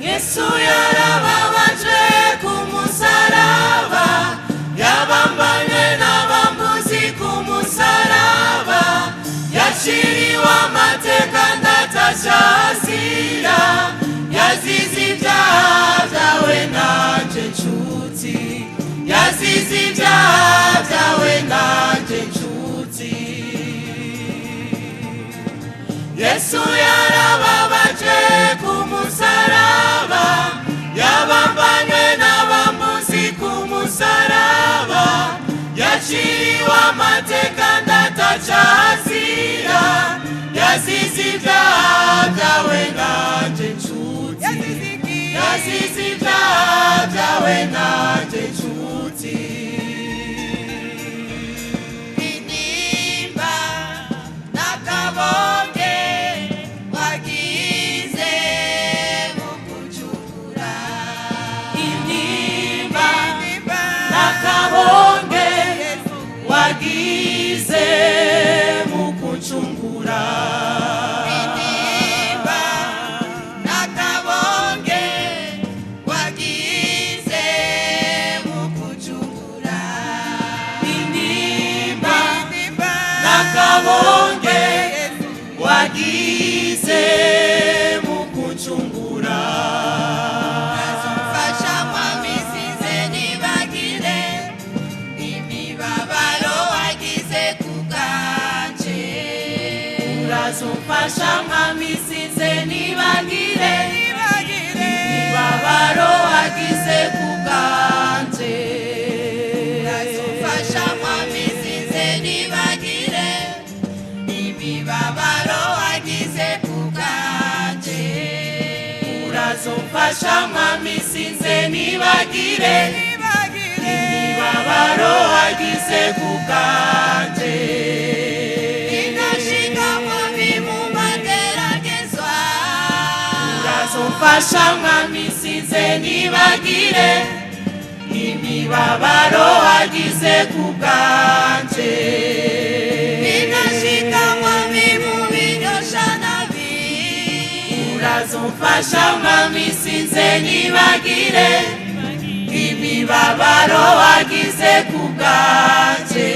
Yesu yarababajwe ku musaraba, yabambanywe n'abambuzi ku musaraba, yaciriwe amateka ndatashazira, yazize ibyaha byawe nanje nshuti, yazize ibyaha byawe nanje nshuti. Yesu yarababajwe ku musaraba, yabambanywe n'abambuzi ku musaraba, yaciriwe amateka ndatashazira, yazize ibyaha byawe nanje nshuti, yazize ibyaha byawe nanje nshuti. Intimba n'akabonge wagize mu kuncungura, intimba n'akabonge wagize mu kuncungura, intimba n'akabonge wagize mu kuncungura, intimba n'akabonge wagize mu kuncungura. Fasha mwami sinze nibagire imibabaro wagize kuganje, urazumfasha mwami sinze nibagire imibabaro wagize kuganje, urazumfasha mwami sinze nibagire imibabaro wagize kuganje, urazumfasha mwami sinze nibagire imibabaro wagize kuganje. Inashika mwami mu mageragezwa, urazumfasha mwami sinze nibagire imibabaro wagize kuganje. Inashika mwami mu binyosha nabi, urazumfasha mwami sinze nibagire imibabaro wagize kuganje.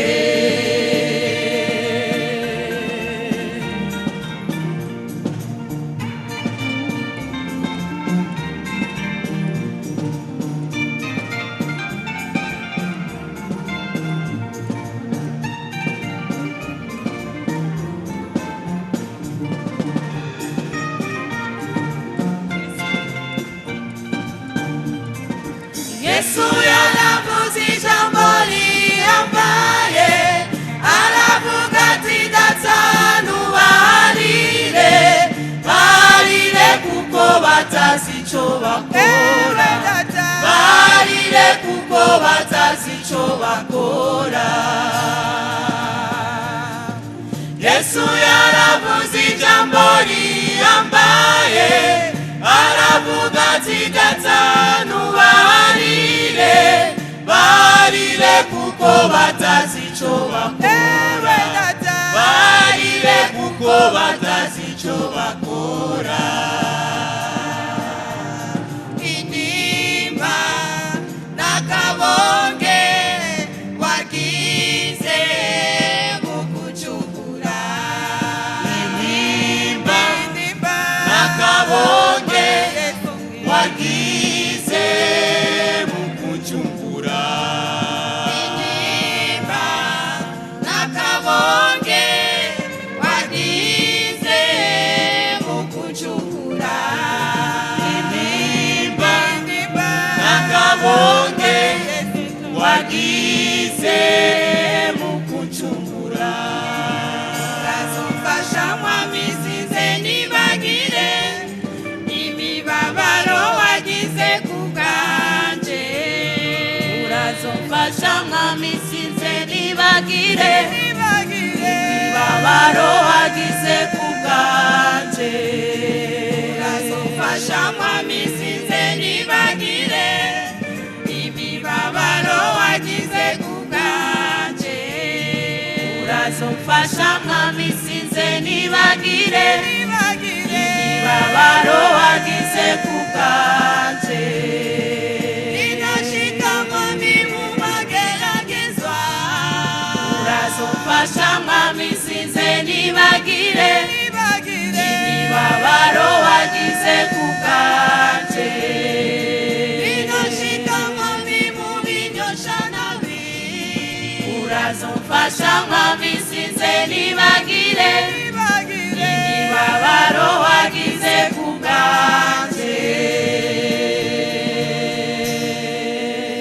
Yesu yaravuze ijambo rihambaye, aravuga ati datanu barire, barire kuko batazi ico bakora, barire kuko batazi ico bakora. Yesu yaravuze ijambo rihambaye, aravuga ati datanu barire, barire kuko batazi ico bakora, barire kuko batazi ico bakora. Intimba n'akabonge wagize mu kuncungura, intimba n'akabonge wagize mu kuncungura, intimba n'akabonge wagize mu kuncungura, intimba n'akabonge wagize mu kuncungura. Urazumfasha mwami sinze nibagire imibabaro wagize kuganje, urazumfasha mwami sinze nibagire imibabaro wagize kuganje, urazumfasha mwami sinze nibagire imibabaro wagize kuganje, urazumfasha mwami sinze nibagire imibabaro wagize kuganje. urazumfasha mwami sinze nibagire imibabaro wagize ku bwanje. Binoshika mwami mu binyosha nabi, urazumfasha mwami sinze nibagire imibabaro wagize ku bwanje.